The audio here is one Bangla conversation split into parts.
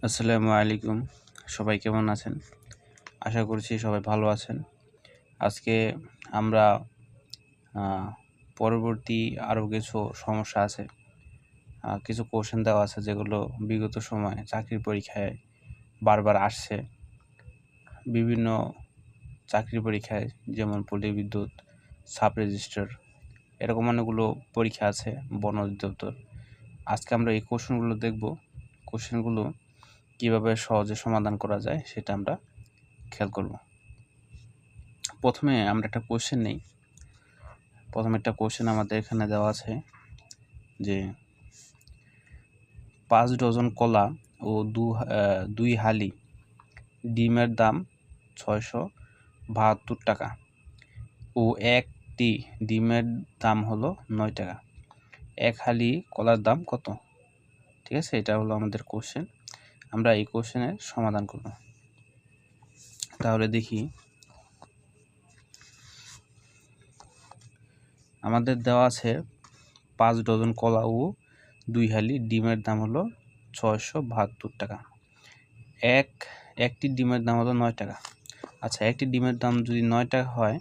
আসসালামু আলাইকুম। সবাই কেমন আছেন? আশা করছি সবাই ভালো আছেন। আজকে আমরা আ পরবর্তী আরও কিছু সমস্যা আছে। কিছু কোয়েশ্চেন দেওয়া আছে যেগুলো বিগত সময়ে চাকরির পরীক্ষায় বারবার আসছে। বিভিন্ন চাকরির পরীক্ষায় যেমন পল্লী বিদ্যুৎ, সাব রেজিস্ট্রার এরকম অনেকগুলো পরীক্ষা আছে বন অধিদপ্তর। আজকে আমরা এই কোয়েশ্চেনগুলো দেখব। কোয়েশ্চেনগুলো কীভাবে সহজে সমাধান করা যায় সেটা আমরা খেয়াল করব। প্রথমে আমরা একটা কোয়েশ্চেন নেই। প্রথমে একটা কোয়েশ্চেন আমাদের এখানে দেওয়া আছে যে ৫ ডজন কলা ও ২ হালি ডিমের দাম ৬৭২ টাকা ও একটি ডিমের দাম হলো ৯ টাকা। এক হালি কলার দাম কত? ঠিক আছে, এটা হলো আমাদের কোয়েশ্চেন। আমরা এই কোয়েশ্চেনের সমাধান করব। তাহলে দেখি, আমাদের দেওয়া আছে ৫ ডজন কলা ও ২ হালি ডিমের দাম হলো ৬৭২ টাকা। একটি ডিমের দাম হলো ৯ টাকা। আচ্ছা, একটি ডিমের দাম যদি ৯ টাকা হয়,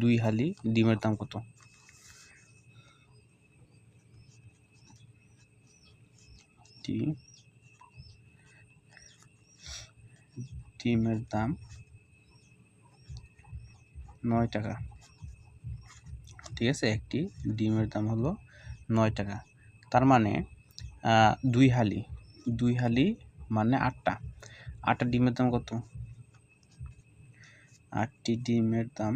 ২ হালি ডিমের দাম কত? ডিমের দাম ৯ টাকা। ঠিক আছে, একটি ডিমের দাম হলো ৯ টাকা। তার মানে ২ হালি মানে ৮টা ডিমের দাম কত? ৮টি ডিমের দাম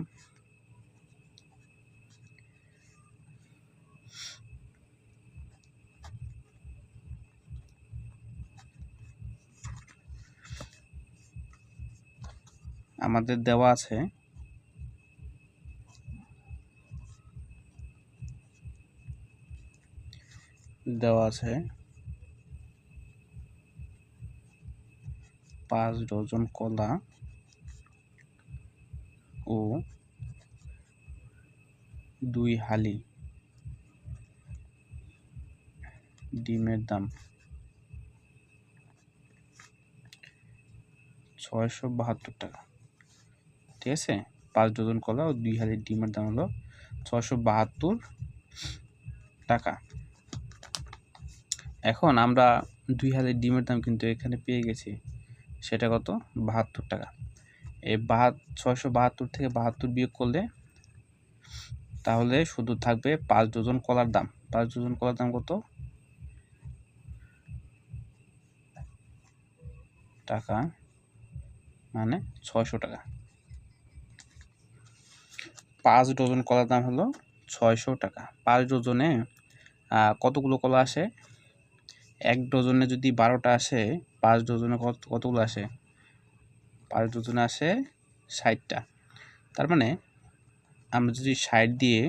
আমাদের দেওয়া আছে ৫ ডজন কলা ও ২ হালি ডিমের দাম ৬৭২ টাকা। ঠিক আছে, ৫ ডজন কলা ও ২ হালি ডিমের দাম হলো ৬৭২ টাকা। এখন আমরা ২ হালি ডিমের দাম কিন্তু এখানে পেয়ে গেছি। সেটা কত? ৭২ টাকা। এই ৬৭২ থেকে ৭২ বিয়োগ করলে তাহলে শুধু থাকবে ৫ ডজন কলার দাম। ৫ ডজন কলার দাম কত টাকা? মানে ৬০০ টাকা। ৫ ডজন কলার দাম হলো ৬০০ টাকা। ৫ ডজনে কতগুলো কলা আসে? ১ ডজনে যদি ১২টা আসে, ৫ ডজনে কতগুলো আসে? ৫ ডজনে আসে ৬০টা। তার মানে আমরা যদি ৬০ দিয়ে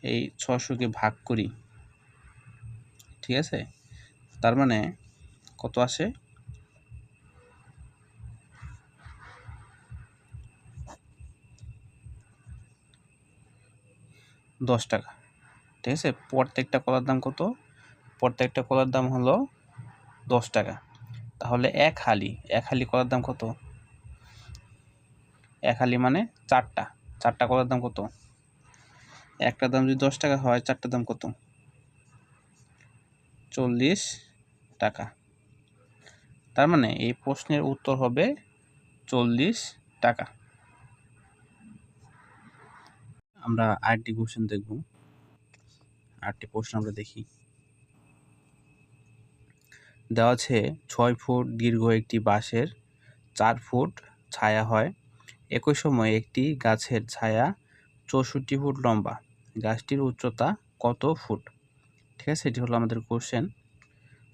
এই ৬০০কে ভাগ করি, ঠিক আছে, তার মানে কত আসে? ১০ টাকা। ঠিক আছে, প্রত্যেকটা কলার দাম কত? প্রত্যেকটা কলার দাম হলো ১০ টাকা। তাহলে এক হালি কলার দাম কত? এক হালি মানে ৪টা কলার দাম কত? একটার দাম যদি ১০ টাকা হয়, ৪টার দাম কত? ৪০ টাকা। তার মানে এই প্রশ্নের উত্তর হবে ৪০ টাকা। আমরা আরেকটি কোশ্চেন দেখব। আরেকটি প্রশ্ন আমরা দেখি। দেওয়া আছে ৬ ফুট দীর্ঘ একটি বাঁশের ৪ ফুট ছায়া হয়। একই সময়ে একটি গাছের ছায়া ৬৪ ফুট লম্বা। গাছটির উচ্চতা কত ফুট? ঠিক আছে, এটি হলো আমাদের কোশ্চেন।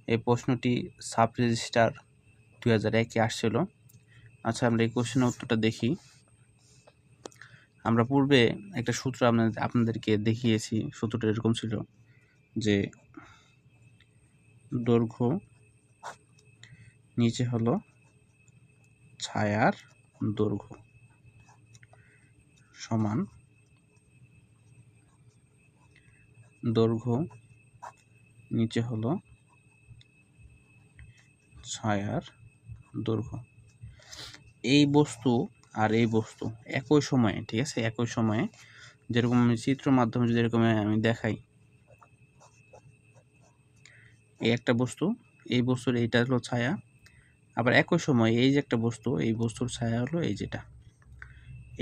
এই প্রশ্নটি সাব রেজিস্ট্রার ২০০১-এ আসছিল। আচ্ছা, আমরা এই কোশ্চেনের উত্তরটা দেখি। আমরা পূর্বে একটা সূত্র আপনাদেরকে দেখিয়েছি। সূত্রটা এরকম ছিল যে দৈর্ঘ্য নিচে হলো ছায়ার দৈর্ঘ্য সমান দৈর্ঘ্য নিচে হলো ছায়ার দৈর্ঘ্য। এই বস্তু আর এই বস্তু একই সময়ে, ঠিক আছে, একই সময়ে, যেরকম আমি চিত্র মাধ্যমে যদি এরকম আমি দেখাই, এই একটা বস্তু, এই বস্তুর এইটা হলো ছায়া, আবার একই সময় এই যে একটা বস্তু, এই বস্তুর ছায়া হলো এই যেটা।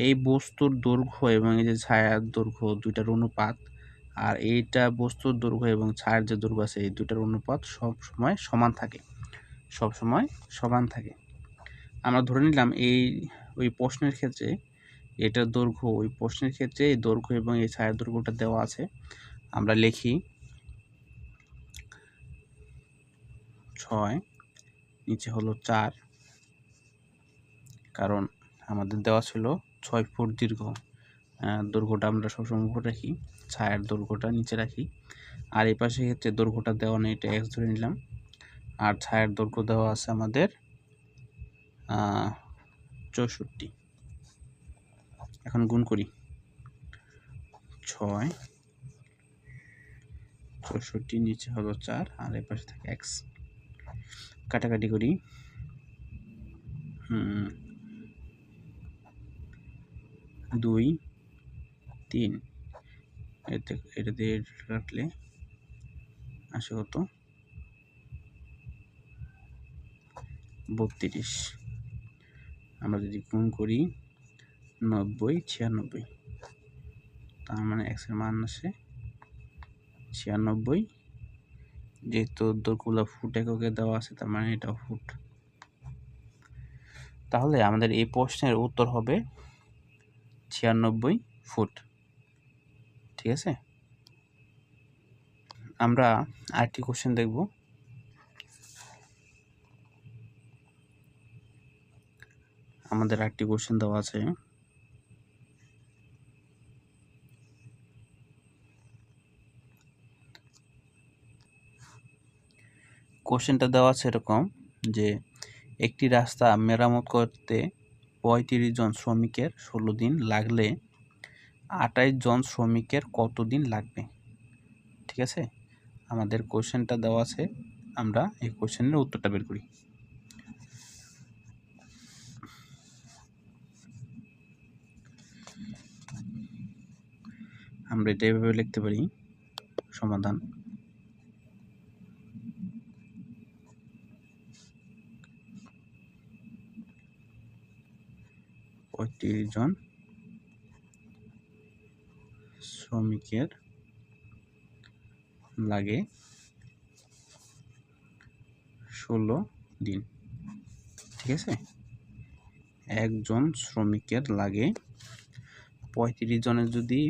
এই বস্তুর দৈর্ঘ্য এবং এই যে ছায়ার দৈর্ঘ্য দুইটার অনুপাত, আর এইটা বস্তুর দৈর্ঘ্য এবং ছায়ার যে দৈর্ঘ্য আছে এই দুইটার অনুপাত সব সময় সমান থাকে, সব সময় সমান থাকে। আমরা ধরে নিলাম ওই প্রশ্নের ক্ষেত্রে এটার দৈর্ঘ্য, ওই প্রশ্নের ক্ষেত্রে এই দৈর্ঘ্য এবং এই ছায়ার দৈর্ঘ্যটা দেওয়া আছে। আমরা লিখি 6, নিচে হলো 4, কারণ আমাদের দেওয়া ছিল 6 ফুট দীর্ঘ। দৈর্ঘ্যটা আমরা সবসময় উপরে রাখি, ছায়ার দৈর্ঘ্যটা নিচে রাখি। আর এই পাশে ক্ষেত্রে দৈর্ঘ্যটা দেওয়া নেই, এটা x ধরে নিলাম। আর ছায়ার দৈর্ঘ্য দেওয়া আছে আমাদের 64। এখন গুণ করি, 6, 64, নিচে হলো 4, আর এই পাশে থাকে x। কাটাকাটি করি, 2, 3, এটা দিয়ে রাখলে আসে কত, 32। আমরা যদি গুণ করি 90, 96, তার মানে x এর মান আসে 96। যেহেতু দৈর্ঘ্যগুলো ফুট এককে দেওয়া আছে, তার মানে এটা ফুট। তাহলে আমাদের এই প্রশ্নের উত্তর হবে 96 ফুট। ঠিক আছে, আমরা আরেকটি কোশ্চেন দেখব। আমাদের আরেকটি কোশ্চেন দেওয়া আছে, কোশ্চেনটা দেওয়া আছে এরকম যে একটি রাস্তা মেরামত করতে 35 জন শ্রমিকের 16 দিন লাগলে 28 জন শ্রমিকের কত দিন লাগবে। ঠিক আছে, আমাদের কোশ্চেনটা দেওয়া আছে, আমরা এই কোশ্চেনের উত্তরটা বের করি। আমরা এটা এভাবে লিখতে পারি, সমাধান 35 জন শ্রমিকের লাগে 16 দিন। ঠিক আছে, একজন শ্রমিকের লাগে 35 জনের যদি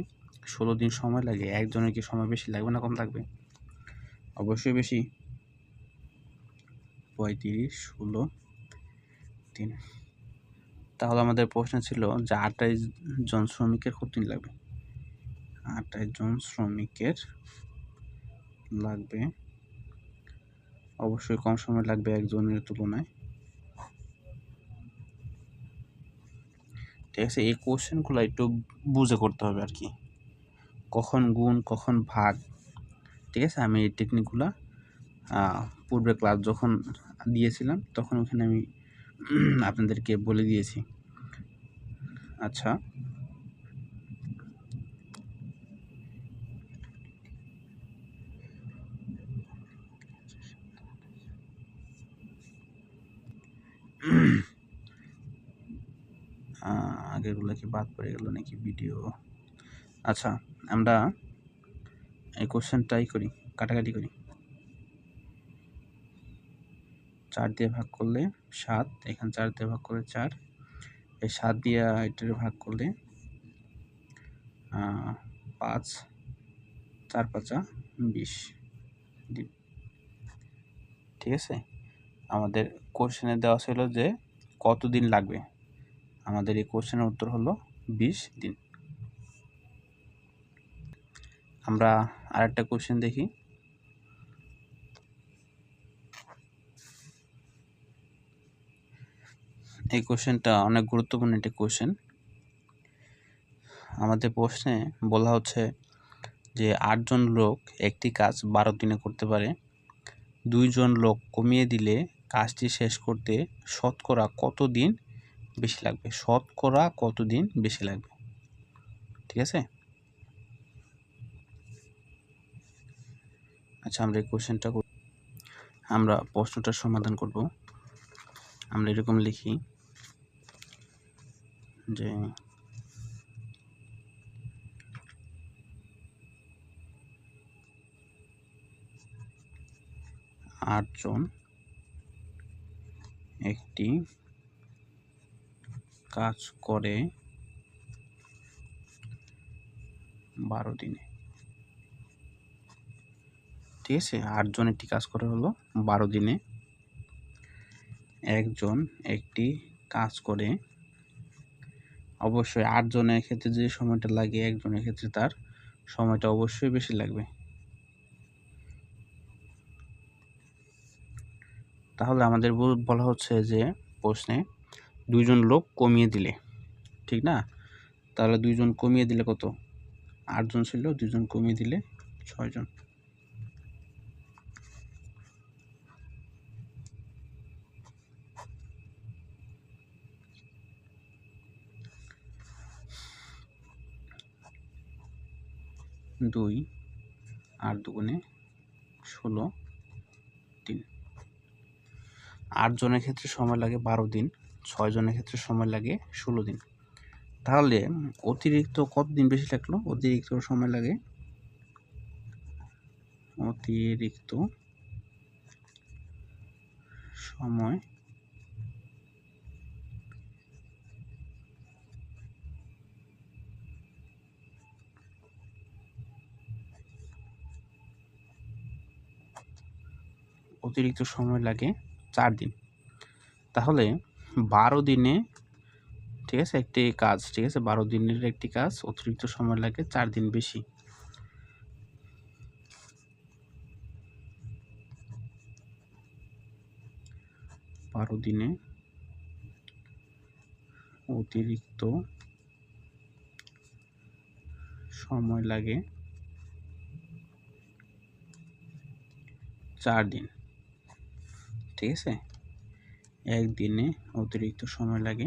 16 দিন সময় লাগে, একজনের কি সময় বেশি লাগবে না কম লাগবে? অবশ্যই বেশি। 35, 16 দিন। তাহলে আমাদের প্রশ্ন ছিল যে 28 জন শ্রমিকের কত দিন লাগবে। 28 জন শ্রমিকের লাগবে, অবশ্যই কম সময় লাগবে একজনের তুলনায়। ঠিক আছে, এই কোশ্চেনগুলো একটু বুঝে করতে হবে আর কি, কখন গুণ কখন ভাগ। ঠিক আছে, আমি এই টেকনিকগুলো পূর্বে ক্লাস যখন দিয়েছিলাম তখন ওখানে আমি আপনাদেরকে বলে দিয়েছি। আচ্ছা, আগেরগুলো কি বাদ পড়ে গেল নাকি ভিডিও? আচ্ছা, আমরা এই কোশ্চেনটাই করি, কাটাকাটি করি। 4 দিয়ে ভাগ করলে 7, এখানে 4 দিয়ে ভাগ করলে 4, এই 7 দিয়ে এটার ভাগ করলে 5, 4 5 20 দিন। ঠিক আছে, আমাদের কোশ্চেনে দেওয়া ছিল যে কত দিন লাগবে, আমাদের এই কোশ্চেনের উত্তর হলো 20 দিন। আমরা আরেকটা কোশ্চেন দেখি। এই কোশ্চেনটা অনেক গুরুত্বপূর্ণ একটি কোশ্চেন। আমাদের প্রশ্নে বলা হচ্ছে যে 8 জন লোক একটি কাজ 12 দিনে করতে পারে, 2 জন লোক কমিয়ে দিলে কাজটি শেষ করতে শতকরা কত দিন বেশি লাগবে? শতকরা কত দিন বেশি লাগবে? ঠিক আছে। আচ্ছা, আমরা এই কোশ্চেনটা আমরা প্রশ্নটার সমাধান করব। আমরা এরকম লিখি যে 8 জন একটি কাজ করে 12 দিনে। ঠিক আছে, 8 জন একটি কাজ করে হলো 12 দিনে। একজন একটি কাজ করে, অবশ্যই 8 জনের ক্ষেত্রে যে সময়টা লাগে একজনের ক্ষেত্রে তার সময়টা অবশ্যই বেশি লাগবে। তাহলে আমাদের বলা হচ্ছে যে প্রশ্নে 2 জন লোক কমিয়ে দিলে, ঠিক না? তাহলে 2 জন কমিয়ে দিলে কত? 8 জন ছিল, 2 জন কমিয়ে দিলে 6 জন। দুই 8 দুগুণে 16 দিন। 8 জনের ক্ষেত্রে সময় লাগে 12 দিন, 6 জনের ক্ষেত্রে সময় লাগে 16 দিন। তাহলে অতিরিক্ত কত দিন বেশি লাগলো? অতিরিক্ত সময় লাগে, অতিরিক্ত সময় লাগে 4 দিন। তাহলে 12 দিনে, ঠিক আছে, একটি কাজ, ঠিক আছে, 12 দিনের একটি কাজ অতিরিক্ত সময় লাগে 4 দিন বেশি। বারো দিনে অতিরিক্ত সময় লাগে 4 দিন। ঠিক আছে, একদিনে অতিরিক্ত সময় লাগে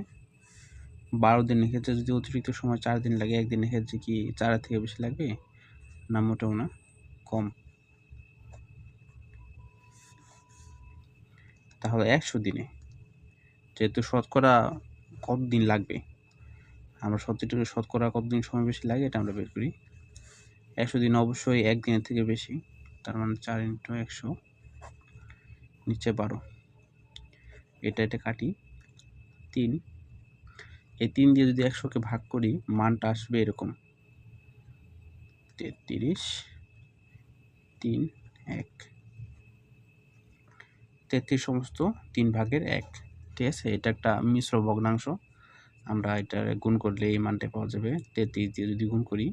12 দিনের ক্ষেত্রে যদি অতিরিক্ত সময় 4 দিন লাগে, একদিনের ক্ষেত্রে কি 4 থেকে বেশি লাগবে? না, মোটেও না, কম। তাহলে 100 দিনে, যেহেতু শতকরা কত দিন লাগবে, আমরা শতকরা কতদিন সময় বেশি লাগে এটা আমরা বের করি। 100 দিন অবশ্যই একদিনের থেকে বেশি, তার মানে 4 × 100 নিচে 12, এটা কাটি 3। এই 3 দিয়ে যদি 100কে ভাগ করি, মানটা আসবে এরকম 33, 3, 1। 33 সমস্ত 3 ভাগের 1। ঠিক আছে, এটা একটা মিশ্র ভগ্নাংশ। আমরা এটা গুণ করলে এই মানটা পাওয়া যাবে। 33 দিয়ে যদি গুণ করি,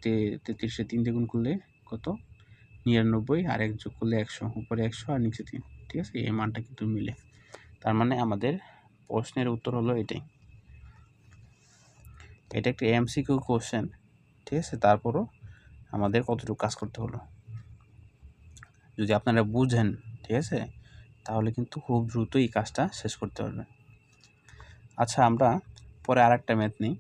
33-এ 3 দিয়ে গুণ করলে কত? 99, আর 1 যোগ করলে 100, উপরে 100 আর নিচে 3। ঠিক আছে, এই মানটা কিন্তু মিলে। তার মানে আমাদের প্রশ্নের উত্তর হলো এটাই। এটা একটা এমসিকিউ কোশ্চেন, ঠিক আছে, তারপরও আমাদের কতটুকু কাজ করতে হলো। যদি আপনারা বুঝেন, ঠিক আছে, তাহলে কিন্তু খুব দ্রুত এই কাজটা শেষ করতে পারবেন। আচ্ছা, আমরা পরে আরেকটা ম্যাথ নিই।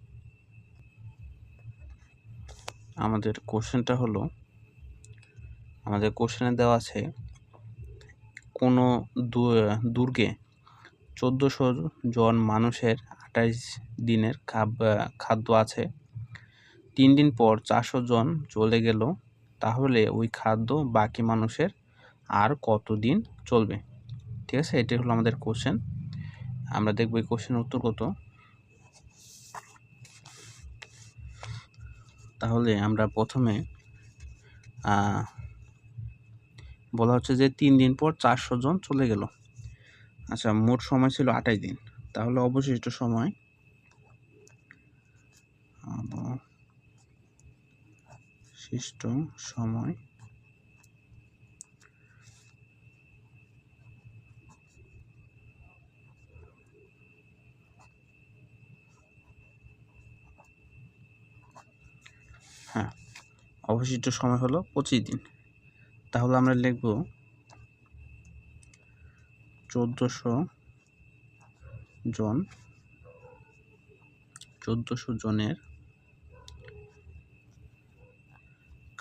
আমাদের কোশ্চেনটা হলো, আমাদের কোশ্চেনে দেওয়া আছে কোনো দুর্গে 1400 জন মানুষের 28 দিনের খাদ্য আছে। 3 দিন পর 400 জন চলে গেল, তাহলে ওই খাদ্য বাকি মানুষের আর কতদিন চলবে? ঠিক আছে, এটাই হলো আমাদের কোশ্চেন। আমরা দেখব এই কোশ্চেনের উত্তর কত। তাহলে আমরা প্রথমে বলা হচ্ছে যে 3 দিন পর 400 জন চলে গেল। আচ্ছা, মোট সময় ছিল 28 দিন, তাহলে অবশিষ্ট সময় অবশিষ্ট সময় হলো 25 দিন। তাহলে আমরা লিখব 1400 জনের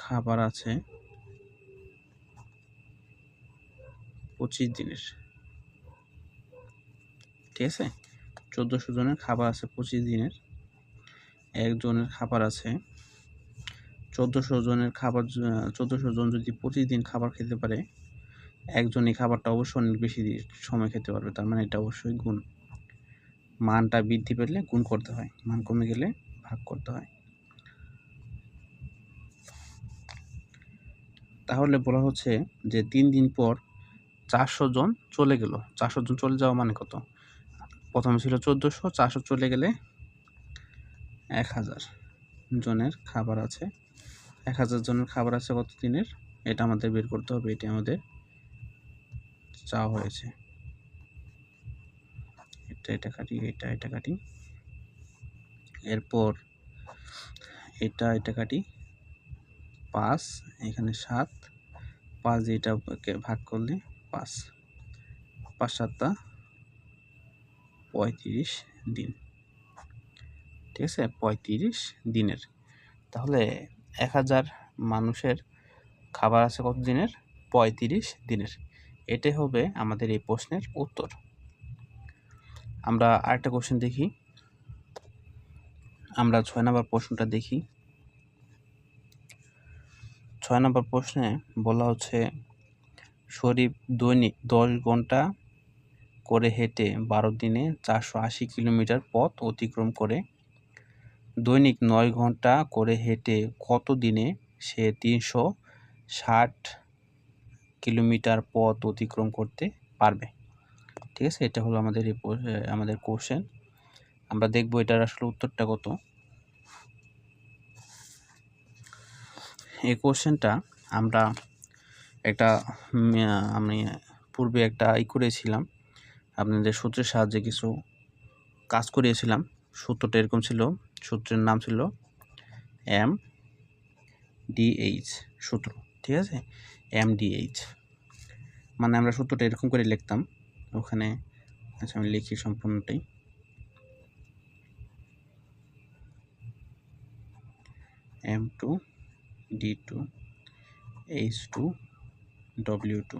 খাবার আছে 25 দিনের। ঠিক আছে, 1400 জনের খাবার আছে 25 দিনের। একজনের খাবার আছে 1400 জনের খাবার, 1400 জন যদি 25 দিন খাবার খেতে পারে, একজন এই খাবারটা অবশ্যই অনেক বেশি সময় খেতে পারবে। তার মানে এটা অবশ্যই গুণ। মানটা বৃদ্ধি পেলে গুণ করতে হয়, মান কমে গেলে ভাগ করতে হয়। তাহলে বলা হচ্ছে যে 3 দিন পর 400 জন চলে গেল। 400 জন চলে যাওয়া মানে কত? প্রথমে ছিল 1400, 400 চলে গেলে 1000 জনের খাবার আছে। 1000 জনের খাবার আছে কত দিনের? এটা আমাদের বের করতে হবে। এটি আমাদের চাওয়া হয়েছে। এটা কাটি, এটা কাটি, এরপর এটা কাটি, 5, এখানে 7, 5 এটাকে ভাগ করলে 5, 5 7 35 দিন। ঠিক আছে, 35 দিনের। তাহলে 1000 মানুষের খাবার আছে কত দিনের? 35 দিনের। এটাই হবে আমাদের এই প্রশ্নের উত্তর। আমরা আরেকটা কোশ্চেন দেখি। আমরা 6 নম্বর প্রশ্নটা দেখি। 6 নম্বর প্রশ্নে বলা হচ্ছে, শরীফ দৈনিক 10 ঘন্টা করে হেঁটে 12 দিনে 480 কিলোমিটার পথ অতিক্রম করে। দৈনিক 9 ঘন্টা করে হেঁটে কত দিনে সে 360 কিলোমিটার পথ অতিক্রম করতে পারবে? ঠিক আছে, এটা হলো আমাদের আমাদের কোশ্চেন। আমরা দেখব এটার আসলে উত্তরটা কত। এই কোশ্চেনটা আমরা আমি পূর্বে একটা করেছিলাম, আপনাদের সূত্রের সাহায্যে কিছু কাজ করিয়েছিলাম। সূত্রটা এরকম ছিল, সূত্রের নাম ছিল MDH সূত্র। ঠিক আছে, MDH মানে আমরা সূত্রটা এরকম করে লিখতাম ওখানে। আচ্ছা, আমি লিখি সম্পূর্ণটাই। M2 D2 H2 W2।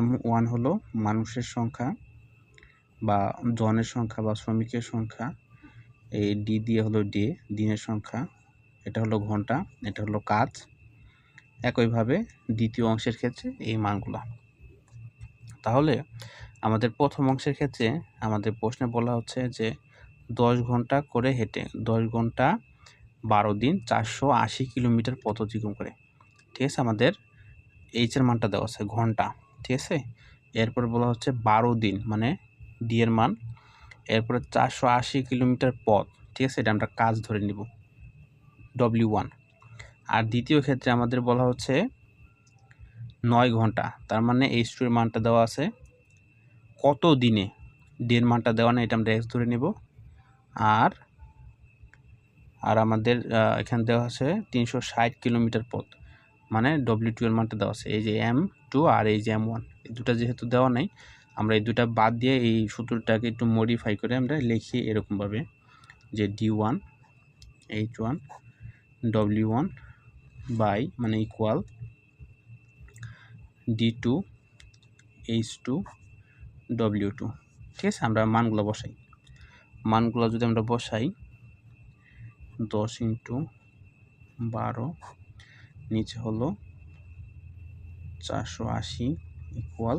M1 হলো মানুষের সংখ্যা বা জনের সংখ্যা বা শ্রমিকের সংখ্যা। এই ডি দিয়ে হলো ডে, দিনের সংখ্যা। এটা হলো ঘন্টা, এটা হলো কাজ। একইভাবে দ্বিতীয় অংশের ক্ষেত্রে এই মানগুলা। তাহলে আমাদের প্রথম অংশের ক্ষেত্রে আমাদের প্রশ্নে বলা হচ্ছে যে 10 ঘন্টা করে হেঁটে, 10 ঘন্টা 12 দিন 480 কিলোমিটার পথ অতিক্রম করে। ঠিক আছে, আমাদের এইচ এর মানটা দেওয়া আছে ঘন্টা। ঠিক আছে, এরপর বলা হচ্ছে 12 দিন মানে ডি এর মান, এরপরে 480 কিলোমিটার পথ। ঠিক আছে, এটা আমরা কাজ ধরে নিব W1। আর দ্বিতীয় ক্ষেত্রে আমাদের বলা হচ্ছে 9 ঘন্টা, তার মানে H2 এর মানটা দেওয়া আছে কত দিনে, ডি এর মানটা দেওয়া নেই, এটা আমরা X ধরে নিব। আর আমাদের এখানে দেওয়া আছে 360 কিলোমিটার পথ, মানে W2 এর মানটা দেওয়া আছে। এই যে M2 আর এই যে M1, এই দুটা যেহেতু দেওয়া নাই, আমরা এই দুটা বাদ দিয়ে এই সূত্রটাকে একটু মডিফাই করে আমরা লিখি এরকমভাবে যে D1 H1 W1 বাই মানে ইকুয়াল D2 H2 W2। ঠিক আছে, আমরা মানগুলো বসাই। মানগুলো যদি আমরা বসাই, 10 × 12 নিচে হলো 480 ইকুয়াল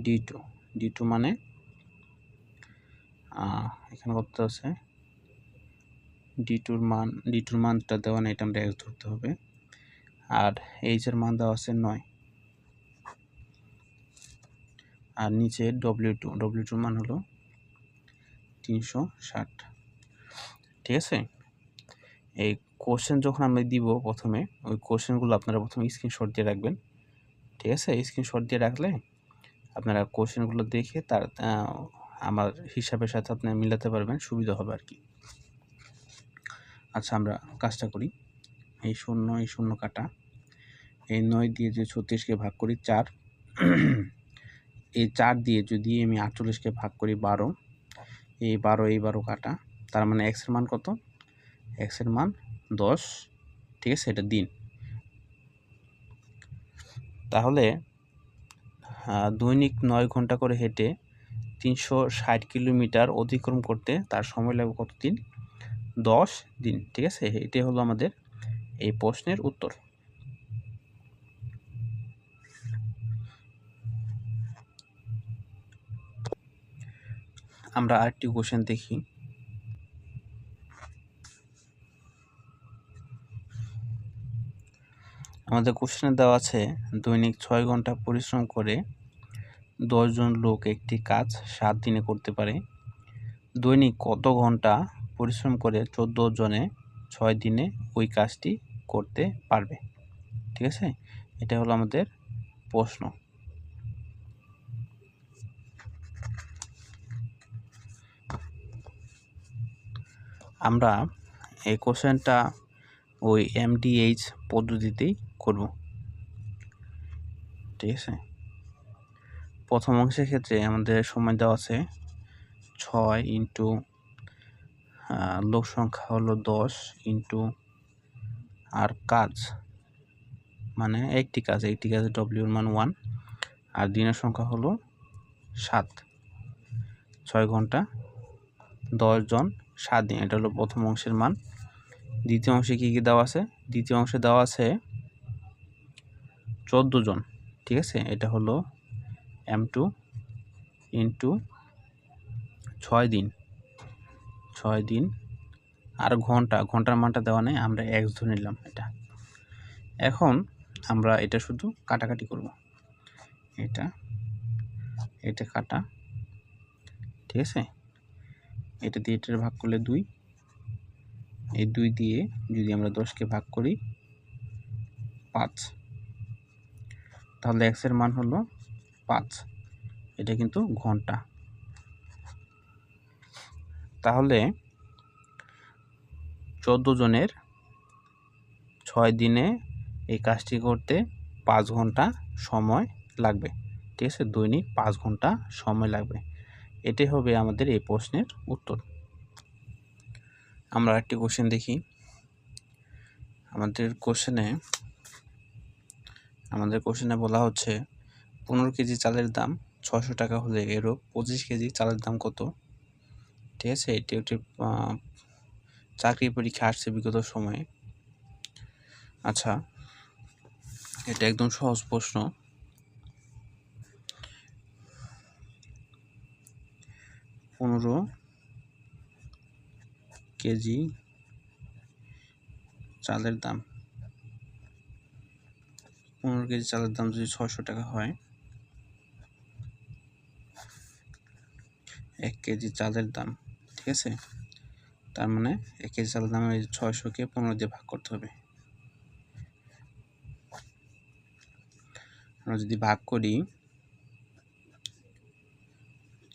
D2 মানে এখানে কত আছে, D2 এর মানটা দেওয়া নেই, এটা আমরা X ধরতে হবে। আর H এর মান দেওয়া আছে 9, আর নিচে W2 মান হলো 360। ঠিক আছে, এই কোশ্চেন যখন আমরা দিব প্রথমে, ওই কোশ্চেনগুলো আপনারা প্রথমে স্ক্রিনশট দিয়ে রাখবেন। ঠিক আছে, স্ক্রিনশট দিয়ে রাখলে আপনারা কোশ্চেনগুলো দেখে তার আমার হিসাবের সাথে আপনি মিলাতে পারবেন, সুবিধা হবে আর কি। আচ্ছা, আমরা কাজটা করি। এই শূন্য কাটা, এই 9 দিয়ে যে 36কে ভাগ করি 4, এই 4 দিয়ে যদি আমি 48কে ভাগ করি 12, এই 12 কাটা, তার মানে x এর মান কত? x এর মান 10, ঠিক আছে, এটা দিন। তাহলে দৈনিক 9 ঘন্টা করে হেঁটে 360 কিলোমিটার অতিক্রম করতে তার সময় লাগবে কত দিন? 10 দিন, ঠিক আছে। এটাই হলো আমাদের এই প্রশ্নের উত্তর। আমরা আরেকটি কোশ্চেন দেখি। আমাদের কোশ্চেনে দেওয়া আছে দৈনিক 6 ঘন্টা পরিশ্রম করে 10 জন লোক একটি কাজ 7 দিনে করতে পারে। দৈনিক কত ঘন্টা পরিশ্রম করে 14 জনে 6 দিনে ওই কাজটি করতে পারবে, ঠিক আছে। এটা হলো আমাদের প্রশ্ন। আমরা এই কোশ্চেনটা ওই MDH পদ্ধতিতেই করব, ঠিক আছে। প্রথম অংশের ক্ষেত্রে আমাদের সময় দেওয়া আছে 6 ইন্টু লোক সংখ্যা হলো 10 ইন্টু আর কাজ মানে একটি কাজে W এর মান 1, আর দিনের সংখ্যা হলো 7, 6 ঘন্টা 10 জন 7 দিন, এটা হলো প্রথম অংশের মান। দ্বিতীয় অংশে কী কী দেওয়া আছে? দ্বিতীয় অংশে দেওয়া আছে 14 জন, ঠিক আছে। এটা হলো M2 ইন্টু 6 দিন, 6 দিন, আর ঘন্টার মানটা দেওয়া নেই, আমরা x ধরে নিলাম এটা। এখন আমরা এটা শুধু কাটাকাটি করব, এটা কাটা, ঠিক আছে। এটা দিয়ে এটার ভাগ করলে 2, এই 2 দিয়ে যদি আমরা 10কে ভাগ করি 5, তাহলে x এর মান হলো 5, এটা কিন্তু ঘন্টা। তাহলে 14 জনের 6 দিনে এই কাজটি করতে 5 ঘন্টা সময় লাগবে, ঠিক আছে। দৈনিক 5 ঘন্টা সময় লাগবে, এটাই হবে আমাদের এই প্রশ্নের উত্তর। আমরা একটি কোশ্চেন দেখি। আমাদের কোশ্চেনে বলা হচ্ছে 15 কেজি চালের দাম 600 টাকা হলে এরও 25 কেজি চালের দাম কত, ঠিক আছে। এটি একটি চাকরি পরীক্ষা আসছে বিগত সময়ে। আচ্ছা, এটা একদম সহজ প্রশ্ন। 15 কেজি চালের দাম, 15 কেজি চালের দাম যদি 600 টাকা হয়, 1 কেজি চালের দাম, ঠিক আছে। তার মানে 1 কেজি চালের দাম 600কে 15 দিয়ে ভাগ করতে হবে। আমরা যদি ভাগ করি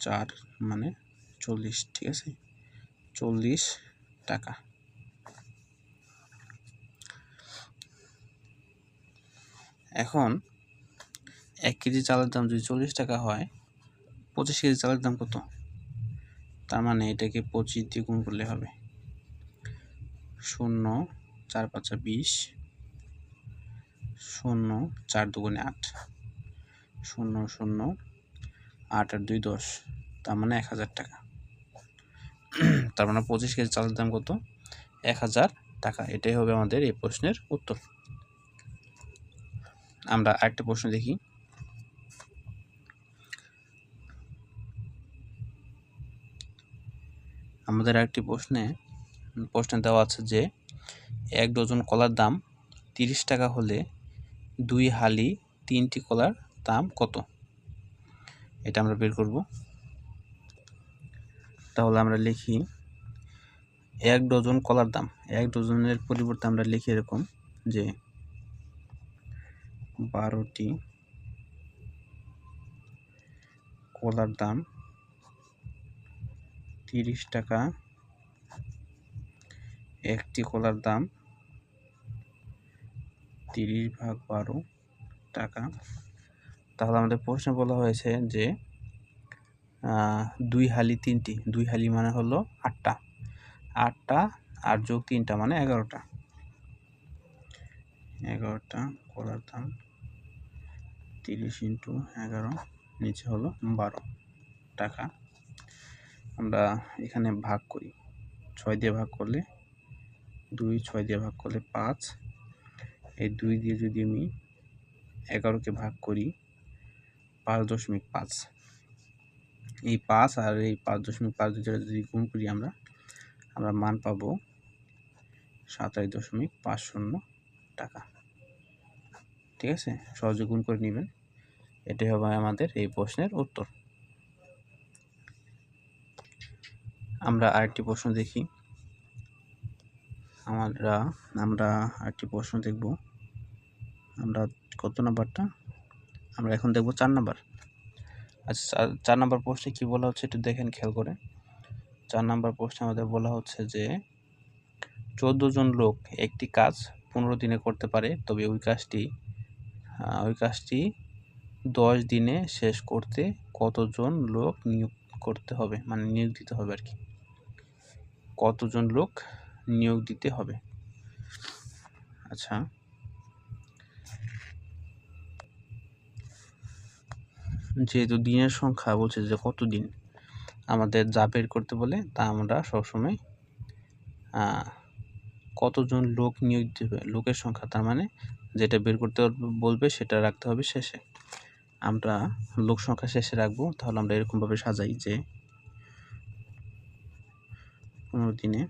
4 মানে 40, ঠিক আছে, 40 টাকা। এখন 1 কেজি চালের দাম যদি 40 টাকা হয়, 25 কেজি চালের দাম কত? তার মানে এটাকে 25 দিয়ে গুণ করলে হবে 0, 4 5 20, 0 4 2 8, 0 0 8 আর 2 10, তার মানে 1000 টাকা। তার মানে 25 কেজি চালের দাম কত? 1000 টাকা। এটাই হবে আমাদের এই প্রশ্নের উত্তর। আমরা আরেকটা প্রশ্ন দেখি। আমাদের আরেকটি প্রশ্নে দেওয়া আছে যে 1 ডজন কলার দাম 30 টাকা হলে 2 হালি 3টি কলার দাম কত? এটা আমরা বের করব। তাহলে আমরা লিখি 1 ডজন কলার দাম, 1 ডজনের পরিবর্তে আমরা লিখি এরকম যে 12টি কলার দাম 30 টাকা, একটি কলার দাম 30 ভাগ 12 টাকা, তাহলে আমাদের প্রশ্নে বলা হয়েছে যে 2 হালি 3টি, 2 হালি মানে হলো 8টা, 8টা 8 যোগ 3টা মানে 11টা, 11টা করার দাম 30 ইন্টু 11 নিচে হলো 12 টাকা। আমরা এখানে ভাগ করি, 6 দিয়ে ভাগ করলে 2, 6 দিয়ে ভাগ করলে 5, এই 2 দিয়ে যদি আমি 11কে ভাগ করি 5.5, এই 5 আর এই 5.5 যদি গুণ করি আমরা মান পাবো 27.50 টাকা। ঠিক আছে, সহজে গুণ করে নেবেন। এটাই হবে আমাদের এই প্রশ্নের উত্তর। আমরা আরেকটি প্রশ্ন দেখি। আমরা আরেকটি প্রশ্ন দেখব। আমরা কত নাম্বারটা? আমরা এখন দেখব 4 নাম্বার। আচ্ছা, 4 নাম্বার প্রশ্নে কি বলা হচ্ছে একটু দেখেন, খেয়াল করে। 4 নাম্বার প্রশ্নে আমাদের বলা হচ্ছে যে 14 জন লোক একটি কাজ 15 দিনে করতে পারে, তবে ওই কাজটি 10 দিনে শেষ করতে কতজন লোক নিয়োগ করতে হবে, মানে নিয়োগ দিতে হবে আর কি। কতজন লোক নিয়োগ দিতে হবে? আচ্ছা, যেহেতু দিনের সংখ্যা বলছে যে কত দিন, আমাদের যা বের করতে বলে তা আমরা সবসময় কতজন লোক নিয়োগ দিতে হবে, লোকের সংখ্যা, তার মানে যেটা বের করতে বলবে সেটা রাখতে হবে শেষে। আমরা লোক সংখ্যা শেষে রাখবো। তাহলে আমরা এরকমভাবে সাজাই যে 15 দিনে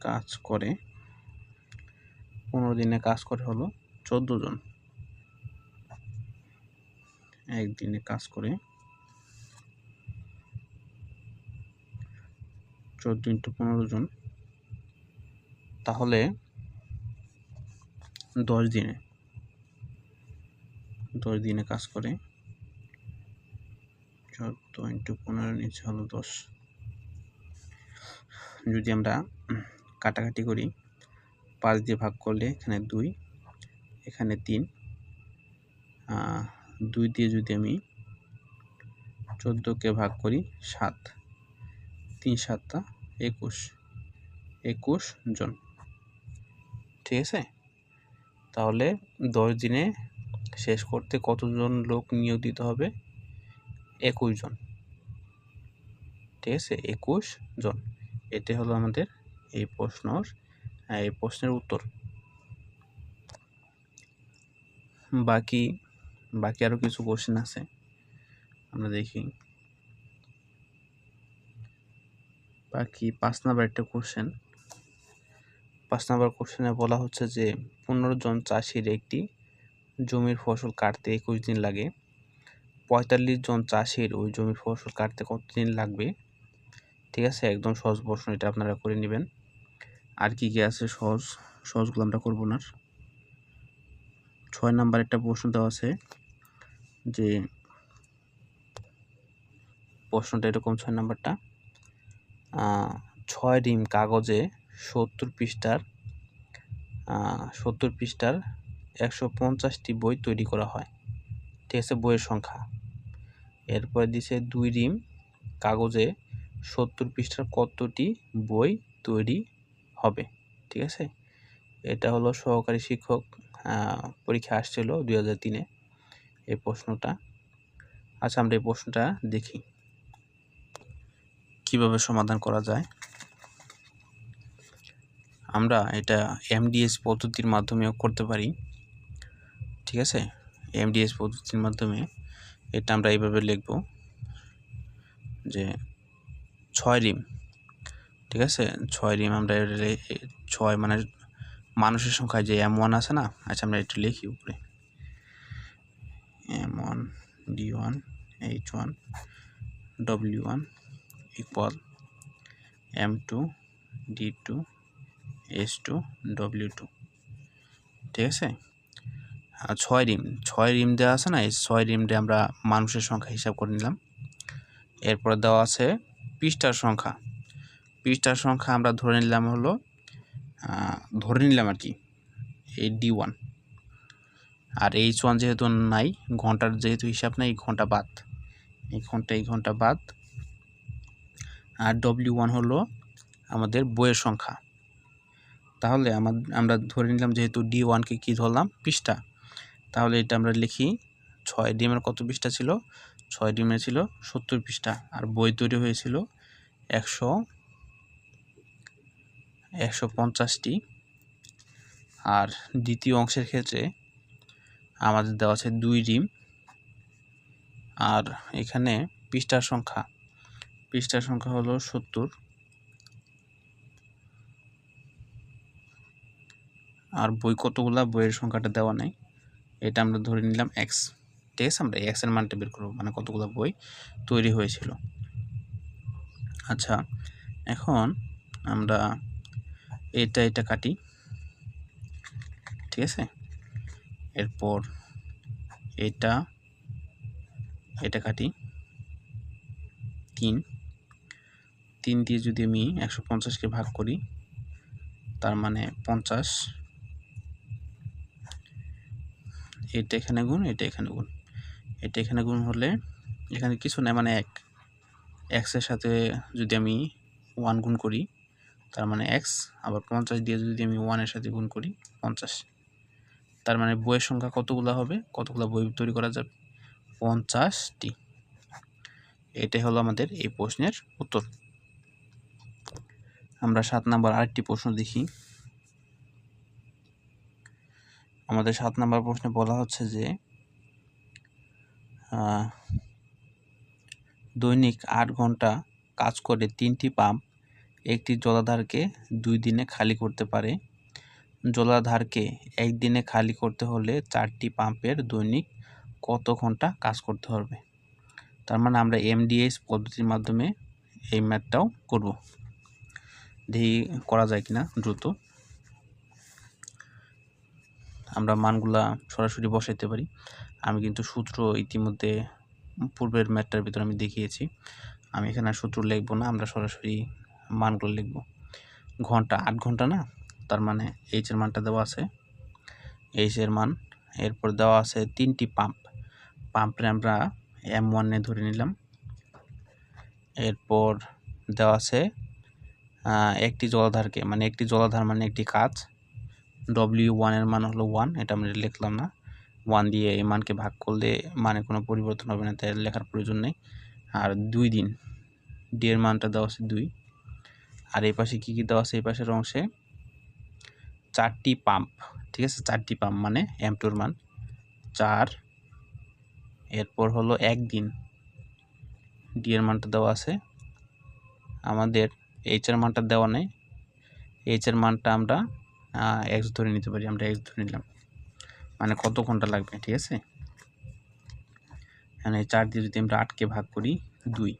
কাজ করে, 15 দিনে কাজ করে হলো 14 জন। একদিনে কাজ করে 14 ইন্টু 15 জন, তাহলে 10 দিনে কাজ করে 14 ইন্টু 15 নিচে হলো 10। যদি আমরা কাটাকাটি করি, 5 দিয়ে ভাগ করলে এখানে 2, এখানে 3, 2 দিয়ে যদি আমি 14কে ভাগ করি 7, 3 7 21 জন। ঠিক আছে, তাহলে 10 দিনে শেষ করতে কতজন লোক নিয়োগ দিতে হবে? 21 জন। ঠিক আছে, 21 জন। এটাই হলো আমাদের এই প্রশ্নের উত্তর। বাকি আরো কিছু কোশ্চেন আছে, আমরা দেখি। বাকি 5 নাম্বার একটা কোশ্চেন। 5 নাম্বার কোশ্চেনে বলা হচ্ছে যে 15 জন চাষির একটি জমির ফসল কাটতে 21 দিন লাগে, 45 জন চাষির ওই জমির ফসল কাটতে কতদিন লাগবে? ঠিক আছে, একদম সহজ প্রশ্ন, এটা আপনারা করে নেবেন। আর কি আছে সহজগুলো আমরা করবো না। 6 নাম্বার একটা প্রশ্ন দেওয়া আছে, যে প্রশ্নটা এরকম, 6 নাম্বারটা, 6 রিম কাগজে 70 পৃষ্ঠার 150টি বই তৈরি করা হয়। ঠিক আছে, বইয়ের সংখ্যা। এরপরে দিছে 2 রিম কাগজে 70 পৃষ্ঠার কতটি বই তৈরি হবে? ঠিক আছে, এটা হলো সহকারী শিক্ষক পরীক্ষা আসছিল 2003-এ এই প্রশ্নটা। আচ্ছা, আমরা এই প্রশ্নটা দেখি কিভাবে সমাধান করা যায়। আমরা এটা MDS পদ্ধতির মাধ্যমেও করতে পারি। ঠিক আছে, MDS পদ্ধতির মাধ্যমে এটা আমরা এইভাবে লিখব যে 6 রিম। ঠিক আছে, 6 রিম আমরা 6 মানে মানুষের সংখ্যায় যে M1 আছে না। আচ্ছা, আমরা একটু লিখি উপরে, M1 D1 H1 W1 equal M2 D2 H2 W2। ঠিক আছে, 6 রিম দেওয়া আছে না, এই 6 রিম দিয়ে আমরা মানুষের সংখ্যা হিসাব করে নিলাম। এরপর দেওয়া আছে পৃষ্ঠার সংখ্যা আমরা ধরে নিলাম আর কি এই D1। আর H1 যেহেতু নাই, ঘন্টার যেহেতু হিসাব নাই, এই ঘন্টা বাদ। আর W1 হলো আমাদের বইয়ের সংখ্যা। তাহলে আমরা ধরে নিলাম যেহেতু D1কে কি ধরলাম, পৃষ্ঠা, তাহলে এটা আমরা লিখি 6 ডিমের কত পৃষ্ঠা ছিল, 6 ডিমের ছিল 70 পৃষ্ঠা। আর বই তৈরি হয়েছিল 150টি। আর দ্বিতীয় অংশের ক্ষেত্রে আমাদের দেওয়া আছে 2 ডিম। আর এখানে পৃষ্ঠার সংখ্যা হলো 70। আর বই কতগুলা, বইয়ের সংখ্যাটা দেওয়া নেই, এটা আমরা ধরে নিলাম x। ঠিক আছে, আমরা x এর মানটা বের করব, মানে কতগুলো বই তৈরি হয়েছিল। আচ্ছা, এখন আমরা এটা কাটি। ঠিক আছে, এরপর এটা কাটি। 3 দিয়ে যদি আমি 150কে ভাগ করি, তার মানে 50। এটা এখানে গুণ, এটা এখানে গুণ হলে এখানে কিছু নাই, মানে 1। x এর সাথে যদি আমি 1 গুণ করি, তার মানে x। আবার 50 দিয়ে যদি আমি 1 এর সাথে গুণ করি, 50। তার মানে বইয়ের সংখ্যা কতগুলো হবে, কতগুলো বই তৈরি করা যাবে, 50টি। এটাই হলো আমাদের এই প্রশ্নের উত্তর। আমরা 7 নম্বর আরেকটি প্রশ্ন দেখি। আমাদের 7 নম্বর প্রশ্নে বলা হচ্ছে যে দৈনিক 8 ঘন্টা কাজ করে 3টি পাম্প একটি জলাধারকে 2 দিনে খালি করতে পারে। জলাধারকে 1 দিনে খালি করতে হলে 4টি পাম্পের দৈনিক কত ঘন্টা কাজ করতে হবে। তার মানে আমরা MDH পদ্ধতির মাধ্যমে এই ম্যাথটাও করব। দেখি করা যায় কিনা দ্রুত। আমরা মানগুলা সরাসরি বসাইতে পারি। আমি কিন্তু সূত্র ইতিমধ্যে পূর্বের ম্যাথটার ভিতরে আমি দেখিয়েছি। আমি এখানে আর সূত্র লিখবো না, আমরা সরাসরি মানগুলো লিখব। ঘন্টা 8 ঘন্টা না, তার মানে H এর মানটা দেওয়া আছে, H এর মান। এরপর দেওয়া আছে 3টি পাম্পে আমরা M1 এ ধরে নিলাম। এরপর দেওয়া আছে একটি জলাধারকে, মানে একটি জলাধার মানে একটি কাজ। W1 এর মান হলো 1, এটা আমরা লিখলাম না। 1 দিয়ে এই মানকে ভাগ করলে মানে কোনো পরিবর্তন হবে না, তাই লেখার প্রয়োজন নেই। আর 2 দিন, D এর মানটা দেওয়া আছে 2। আর এই পাশে কী দেওয়া আছে, এই পাশের অংশে 4টি পাম্প। ঠিক আছে, 4টি পাম্প মানে M2 এর মান 4। এরপর হলো 1 দিন, D এর মানটা দেওয়া আছে। আমাদের H এর মানটা দেওয়া নেই, H এর মানটা আমরা x ধরে নিতে পারি, আমরা x ধরে নিলাম, মানে কত ঘন্টা লাগবে। ঠিক আছে, এখানে 4 দিয়ে যদি আমরা 8কে ভাগ করি 2,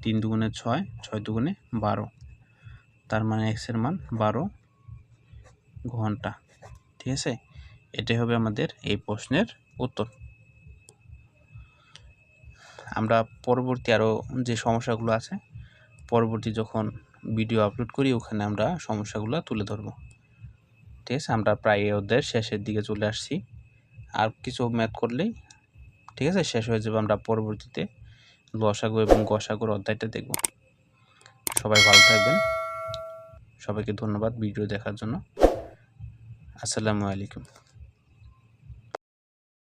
3 দুগুণে 6, 6 দুগুণে 12, তার মানে x এর মান 12 ঘন্টা। ঠিক আছে, এটাই হবে আমাদের এই প্রশ্নের উত্তর। আমরা পরবর্তী আরও যে সমস্যাগুলো আছে, পরবর্তী যখন ভিডিও আপলোড করি ওখানে আমরা সমস্যাগুলো তুলে ধরব। ঠিক আছে, আমরা প্রায় এই অধ্যায়ের শেষের দিকে চলে আসছি। আর কিছু ম্যাথ করলেই ঠিক আছে শেষ হয়ে যাবে। আমরা পরবর্তীতে লসাগু এবং গসাগুর অধ্যায়টা দেখব। সবাই ভালো থাকবেন, সবাইকে ধন্যবাদ ভিডিও দেখার জন্য। আসসালামু আলাইকুম।